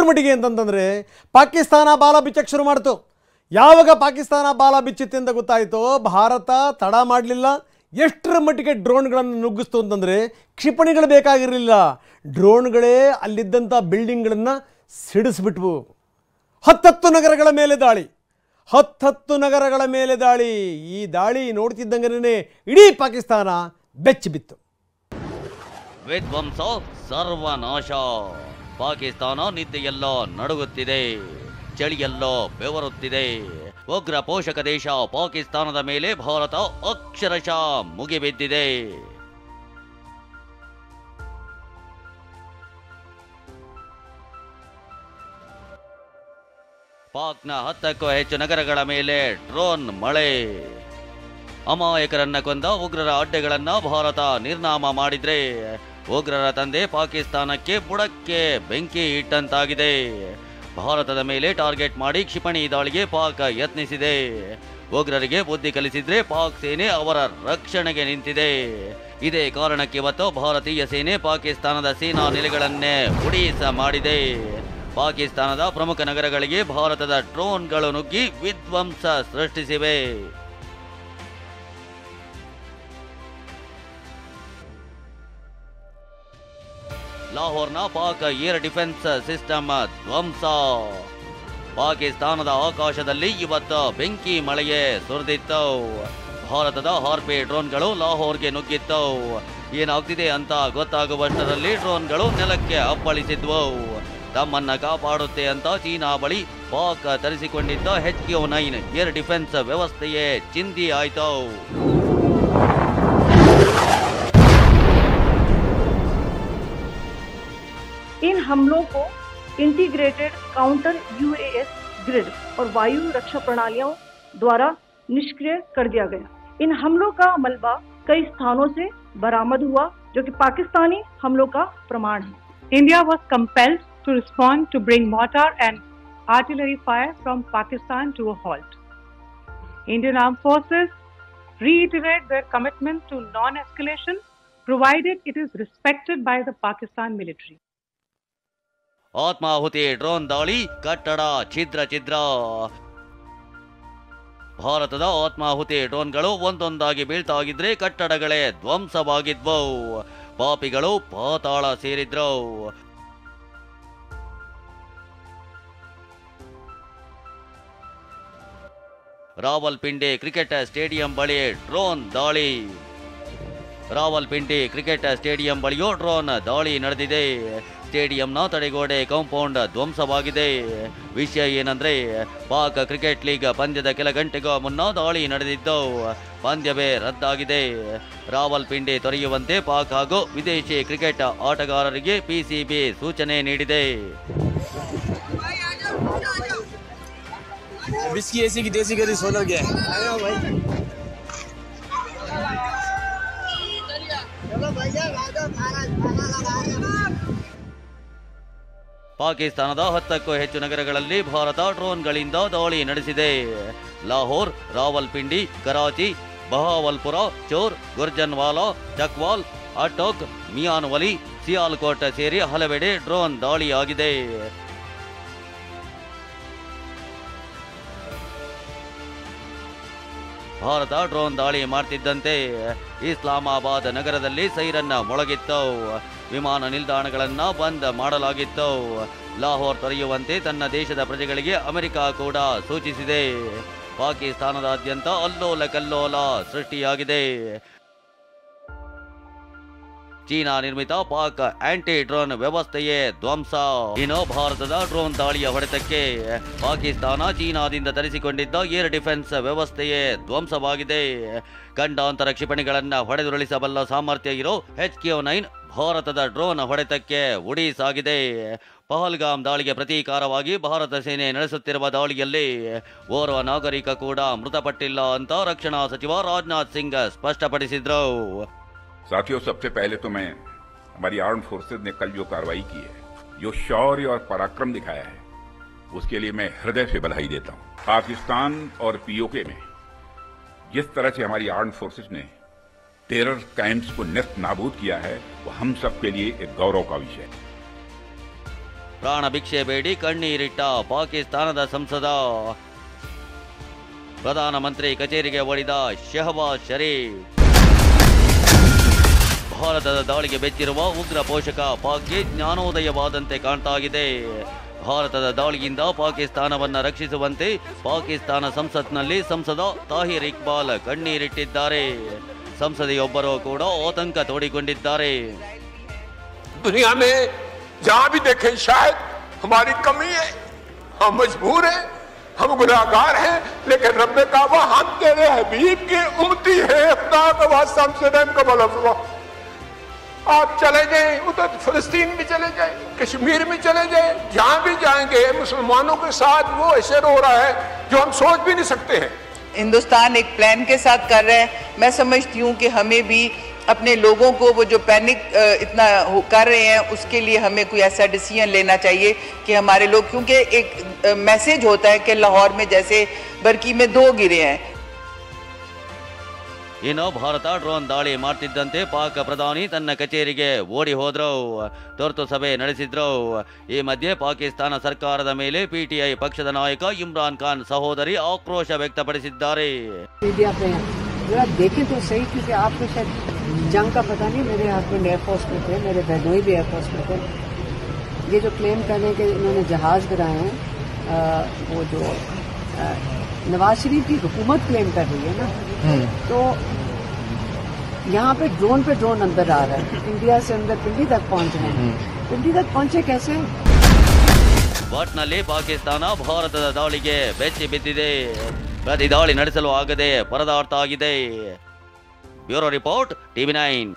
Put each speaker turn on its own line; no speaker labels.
ಮಟ್ಟಿಗೆ ಅಂತಂತಂದರೆ ಪಾಕಿಸ್ತಾನ ಬಾಲ ಬಿಚ್ಚಕ್ಕೆ ಶುರು ಮಾಡ್ತು. ಯಾವಾಗ ಪಾಕಿಸ್ತಾನ ಬಾಲ ಬಿಚ್ಚಿತ್ತು ಅಂತ ಗೊತ್ತಾಯಿತು, ಭಾರತ ತಡ ಮಾಡಲಿಲ್ಲ. ಎಷ್ಟರ ಮಟ್ಟಿಗೆ ಡ್ರೋನ್ಗಳನ್ನು ನುಗ್ಗಿಸ್ತು ಅಂತಂದರೆ ಕ್ಷಿಪಣಿಗಳು ಬೇಕಾಗಿರಲಿಲ್ಲ, ಡ್ರೋನ್ಗಳೇ ಅಲ್ಲಿದ್ದಂಥ ಬಿಲ್ಡಿಂಗ್ಗಳನ್ನು ಸಿಡಿಸ್ಬಿಟ್ವು. 10 ನಗರಗಳ ಮೇಲೆ ದಾಳಿ, 10 ನಗರಗಳ ಮೇಲೆ ದಾಳಿ. ಈ ದಾಳಿ ನೋಡ್ತಿದ್ದಂಗೆ ಇಡೀ ಪಾಕಿಸ್ತಾನ ಬೆಚ್ಚಿಬಿತ್ತು.
ವಿಧ್ವಂಸ ಸರ್ವನಾಶ. ಪಾಕಿಸ್ತಾನ ನಿದ್ದೆಯೆಲ್ಲೋ ನಡುಗುತ್ತಿದೆ, ಚಳಿಯೆಲ್ಲೋ ಬೆವರುತ್ತಿದೆ. ಉಗ್ರ ಪೋಷಕ ದೇಶ ಪಾಕಿಸ್ತಾನದ ಮೇಲೆ ಭಾರತ ಅಕ್ಷರಶಃ ಮುಗಿಬಿದ್ದಿದೆ. ಪಾಕ್ನ 10ಕ್ಕೂ ಹೆಚ್ಚು ನಗರಗಳ ಮೇಲೆ ಡ್ರೋನ್ ಮಳೆ. ಅಮಾಯಕರನ್ನ ಕೊಂದ ಉಗ್ರರ ಅಡ್ಡೆಗಳನ್ನ ಭಾರತ ನಿರ್ನಾಮ ಮಾಡಿದ್ರೆ ಉಗ್ರರ ತಂದೆ ಪಾಕಿಸ್ತಾನಕ್ಕೆ ಬುಡಕ್ಕೆ ಬೆಂಕಿ ಇಟ್ಟಂತಾಗಿದೆ. ಭಾರತದ ಮೇಲೆ ಟಾರ್ಗೆಟ್ ಮಾಡಿ ಕ್ಷಿಪಣಿ ದಾಳಿಗೆ ಪಾಕ್ ಯತ್ನಿಸಿದೆ. ಉಗ್ರರಿಗೆ ಬುದ್ಧಿ ಕಲಿಸಿದ್ರೆ ಪಾಕ್ ಸೇನೆ ಅವರ ರಕ್ಷಣೆಗೆ ನಿಂತಿದೆ. ಇದೇ ಕಾರಣಕ್ಕೆ ಇವತ್ತು ಭಾರತೀಯ ಸೇನೆ ಪಾಕಿಸ್ತಾನದ ಸೇನಾ ನೆಲೆಗಳನ್ನೇ ಉಡೀಸ ಮಾಡಿದೆ. ಪಾಕಿಸ್ತಾನದ ಪ್ರಮುಖ ನಗರಗಳಿಗೆ ಭಾರತದ ಡ್ರೋನ್ಗಳು ನುಗ್ಗಿ ವಿಧ್ವಂಸ ಸೃಷ್ಟಿಸಿವೆ. ಲಾಹೋರ್ನ ಪಾಕ್ ಏರ್ ಡಿಫೆನ್ಸ್ ಸಿಸ್ಟಮ್ ಧ್ವಂಸ. ಪಾಕಿಸ್ತಾನದ ಆಕಾಶದಲ್ಲಿ ಇವತ್ತು ಬೆಂಕಿ ಮಳೆಯೇ ಸುರಿದಿತ್ತು. ಭಾರತದ ಹಾರ್ಪಿ ಡ್ರೋನ್ಗಳು ಲಾಹೋರ್ಗೆ ನುಗ್ಗಿತ್ತು. ಏನಾಗ್ತಿದೆ ಅಂತ ಗೊತ್ತಾಗುವಷ್ಟರಲ್ಲಿ ಡ್ರೋನ್ಗಳು ನೆಲಕ್ಕೆ ಅಪ್ಪಳಿಸಿದ್ವು. ತಮ್ಮನ್ನ ಕಾಪಾಡುತ್ತೆ ಅಂತ ಚೀನಾ ಬಳಿ ಪಾಕ್ ತರಿಸಿಕೊಂಡಿದ್ದ HQ-9 ಏರ್ ಡಿಫೆನ್ಸ್ ವ್ಯವಸ್ಥೆಯೇ ಚಿಂದಿ ಆಯ್ತು.
इन हमलों को इंटीग्रेटेड काउंटर UAS ग्रिड और वायु रक्षा प्रणालियों द्वारा निष्क्रिय कर दिया गया। इन हमलों का मलबा कई स्थानों से बरामद हुआ, जो कि पाकिस्तानी हमलों का प्रमाण है।
India was compelled to respond to bring mortar and artillery fire from Pakistan to a halt. Indian Armed Forces reiterate their commitment to non-escalation, provided it is respected by the Pakistan military.
ಆತ್ಮಾಹುತಿ drone ದಾಳಿ, ಕಟ್ಟಡ ಛಿದ್ರ ಛಿದ್ರ. ಭಾರತದ ಆತ್ಮಾಹುತಿ ಡ್ರೋನ್ಗಳು ಒಂದೊಂದಾಗಿ ಬೀಳ್ತಾಗಿದ್ರೆ ಕಟ್ಟಡಗಳೇ ಧ್ವಂಸವಾಗಿದ್ವು. ಪಾಪಿಗಳು ಪಾತಾಳ ಸೇರಿದ್ರು. ರಾವಲ್ಪಿಂಡಿ ಕ್ರಿಕೆಟ್ ಸ್ಟೇಡಿಯಂ ಬಳಿ ಡ್ರೋನ್ ದಾಳಿ. ರಾವಲ್ಪಿಂಡಿ ಕ್ರಿಕೆಟ್ ಸ್ಟೇಡಿಯಂ ಬಳಿಯೂ ಡ್ರೋನ್ ದಾಳಿ ನಡೆದಿದೆ. ಸ್ಟೇಡಿಯಂನ ತಡೆಗೋಡೆ ಕಾಂಪೌಂಡ್ ಧ್ವಂಸವಾಗಿದೆ. ವಿಷಯ ಏನಂದ್ರೆ, ಪಾಕ್ ಕ್ರಿಕೆಟ್ ಲೀಗ್ ಪಂದ್ಯದ ಕೆಲ ಗಂಟೆಗೂ ಮುನ್ನ ದಾಳಿ ನಡೆದಿದ್ದು ಪಂದ್ಯವೇ ರದ್ದಾಗಿದೆ. ರಾವಲ್ಪಿಂಡಿ ತೊರೆಯುವಂತೆ ಪಾಕ್ ಹಾಗೂ ವಿದೇಶಿ ಕ್ರಿಕೆಟ್ ಆಟಗಾರರಿಗೆ PCB ಸೂಚನೆ ನೀಡಿದೆ. ಪಾಕಿಸ್ತಾನದ 10ಕ್ಕೂ ಹೆಚ್ಚು ನಗರಗಳಲ್ಲಿ ಭಾರತ ಡ್ರೋನ್ಗಳಿಂದ ದಾಳಿ ನಡೆಸಿದೆ. ಲಾಹೋರ್, ರಾವಲ್ಪಿಂಡಿ, ಕರಾಚಿ, ಬಹಾವಲ್ಪುರ, ಚೋರ್, ಗುರ್ಜನ್ವಾಲಾ, ಚಕ್ವಾಲ್, ಅಟೋಕ್, ಮಿಯಾನ್ವಲಿ, ಸಿಯಾಲ್ಕೋಟ್ ಸೇರಿ ಹಲವೆಡೆ ಡ್ರೋನ್ ದಾಳಿಯಾಗಿದೆ. ಭಾರತ ಡ್ರೋನ್ ದಾಳಿ ಮಾಡ್ತಿದ್ದಂತೆ ಇಸ್ಲಾಮಾಬಾದ್ ನಗರದಲ್ಲಿ ಸೈರನ್ ಮೊಳಗಿತ್ತು. ವಿಮಾನ ನಿಲ್ದಾಣಗಳನ್ನು ಬಂದ್ ಮಾಡಲಾಗಿತ್ತು. ಲಾಹೋರ್ ತೊರೆಯುವಂತೆ ತನ್ನ ದೇಶದ ಪ್ರಜೆಗಳಿಗೆ ಅಮೆರಿಕ ಕೂಡ ಸೂಚಿಸಿದೆ. ಪಾಕಿಸ್ತಾನದಾದ್ಯಂತ ಅಲ್ಲೋಲ ಕಲ್ಲೋಲ ಸೃಷ್ಟಿಯಾಗಿದೆ. ಚೀನಾ ನಿರ್ಮಿತ ಪಾಕ್ ಆಂಟಿ ಡ್ರೋನ್ ವ್ಯವಸ್ಥೆಯೇ ಧ್ವಂಸ. ಇನ್ನು ಭಾರತದ ಡ್ರೋನ್ ದಾಳಿಯ ಹೊಡೆತಕ್ಕೆ ಪಾಕಿಸ್ತಾನ ಚೀನಾದಿಂದ ತರಿಸಿಕೊಂಡಿದ್ದ ಏರ್ ಡಿಫೆನ್ಸ್ ವ್ಯವಸ್ಥೆಯೇ ಧ್ವಂಸವಾಗಿದೆ. ಖಂಡಾಂತರ ಕ್ಷಿಪಣಿಗಳನ್ನು ಹೊಡೆದುರುಳಿಸಬಲ್ಲ ಸಾಮರ್ಥ್ಯ ಇರೋ HQ-9 ಭಾರತದ ಡ್ರೋನ್ ಹೊಡೆತಕ್ಕೆ ಉಡೀಸಾಗಿದೆ. ಪಹಲ್ಗಾಮ್ ದಾಳಿಗೆ ಪ್ರತೀಕಾರವಾಗಿ ಭಾರತ ಸೇನೆ ನಡೆಸುತ್ತಿರುವ ದಾಳಿಯಲ್ಲಿ ಓರ್ವ ನಾಗರಿಕ ಕೂಡ ಮೃತಪಟ್ಟಿಲ್ಲ ಅಂತ ರಕ್ಷಣಾ ಸಚಿವ ರಾಜನಾಥ್ ಸಿಂಗ್ ಸ್ಪಷ್ಟಪಡಿಸಿದ್ರು.
साथियों, सबसे पहले तो मैं हमारी आर्म्ड फोर्सेज ने कल जो कार्रवाई की है, जो शौर्य और पराक्रम दिखाया है, उसके लिए मैं हृदय से बधाई देता हूं। पाकिस्तान और POK में जिस तरह से हमारी आर्म्ड फोर्सेज ने टेरर कैंप्स को नेस्त नाबूद किया है, वो हम सब के लिए एक गौरव का विषय है।
ಪ್ರಾಣ ಭಿಕ್ಷೆ ಬೇಡಿ ಕಣ್ಣೀರಿಟ್ಟ ಪಾಕಿಸ್ತಾನದ ಸಂಸದ. ಪ್ರಧಾನಮಂತ್ರಿ ಕಚೇರಿಗೆ ಒಡೆದ ಶಹಬಾಜ್ ಶರೀಫ್. ಭಾರತದ ದಾಳಿಗೆ ಬೆಚ್ಚಿರುವ ಉಗ್ರ ಪೋಷಕ ಪಾಕ್ಗೆ ಜ್ಞಾನೋದಯವಾದಂತೆ ಕಾಣ್ತಾಗಿದೆ. ಭಾರತದ ದಾಳಿಯಿಂದ ಪಾಕಿಸ್ತಾನವನ್ನು ರಕ್ಷಿಸುವಂತೆ ಪಾಕಿಸ್ತಾನ ಸಂಸತ್ನಲ್ಲಿ ಸಂಸದ ತಾಹಿರ್ ಇಕ್ಬಾಲ್ ಕಣ್ಣೀರಿಟ್ಟಿದ್ದಾರೆ. ಸಂಸದೆಯೊಬ್ಬರು ಕೂಡ ಆತಂಕ ತೋಡಿಕೊಂಡಿದ್ದಾರೆ.
दुनिया में जहां भी देखें शायद हमारी कमी है, हम मजबूर हैं, हम गुनाहगार हैं, लेकिन रब काबा हम तेरे हबीब की उम्मती है, खुदा का वास्ता हमसे रहम कबल फरमा। आप चले जाएं, उधर फिलिस्तीन भी चले जाएं, कश्मीर में चले जाएं, जहां भी जाएंगे मुसलमानों के साथ वो ऐसे रो रहा है जो हम सोच भी नहीं सकते हैं।
हिंदुस्तान एक प्लान के साथ कर रहा है। मैं समझती हूँ कि हमें भी अपने लोगों को वो जो पैनिक इतना कर रहे हैं उसके लिए हमें कोई ऐसा डिसीजन लेना चाहिए कि हमारे लोग, क्योंकि एक मैसेज होता है कि लाहौर में जैसे बरकी में 2 गिरे हैं।
ಇನ್ನು ಭಾರತ ಡ್ರೋನ್ ದಾಳಿ ಮಾಡ್ತಿದ್ದಂತೆ ಪಾಕ್ ಪ್ರಧಾನಿ ತನ್ನ ಕಚೇರಿಗೆ ಓಡಿ ಹೋದ್ರು, ತುರ್ತು ಸಭೆ ನಡೆಸಿದ್ರು. ಈ ಮಧ್ಯೆ ಪಾಕಿಸ್ತಾನ ಸರ್ಕಾರದ ಮೇಲೆ ಪಿಟಿಐ ಪಕ್ಷದ ನಾಯಕ ಇಮ್ರಾನ್ ಖಾನ್ ಸಹೋದರಿ ಆಕ್ರೋಶ ವ್ಯಕ್ತಪಡಿಸಿದ್ದಾರೆ.
देखें तो सही, क्योंकि आपको शायद जंग का पता नहीं। मेरे हस्बैंड एयरफोर्स में थे, मेरे बहनोई भी एयरफोर्स में थे। ये जो क्लेम कर रहे हैं कि इन्होंने जहाज गिराए हैं, वो जो नवाज शरीफ की हुकूमत क्लेम कर रही है ना, तो यहाँ पे ड्रोन अंदर आ रहा है। इंडिया से अंदर पिंडी तक पहुँच रहे हैं। पिंडी तक पहुँचे कैसे?
ಒಟ್ನಲ್ಲಿ ಪಾಕಿಸ್ತಾನ ಭಾರತದ ದಾಳಿಗೆ ಬೆಚ್ಚಿ ಬಿದ್ದಿದೆ. ಪ್ರತಿ ದಾಳಿ ನಡೆಸಲು ಆಗದೆ ಪರದಾಡ್ತಾ ಆಗಿದೆ. Bureau report, TV9.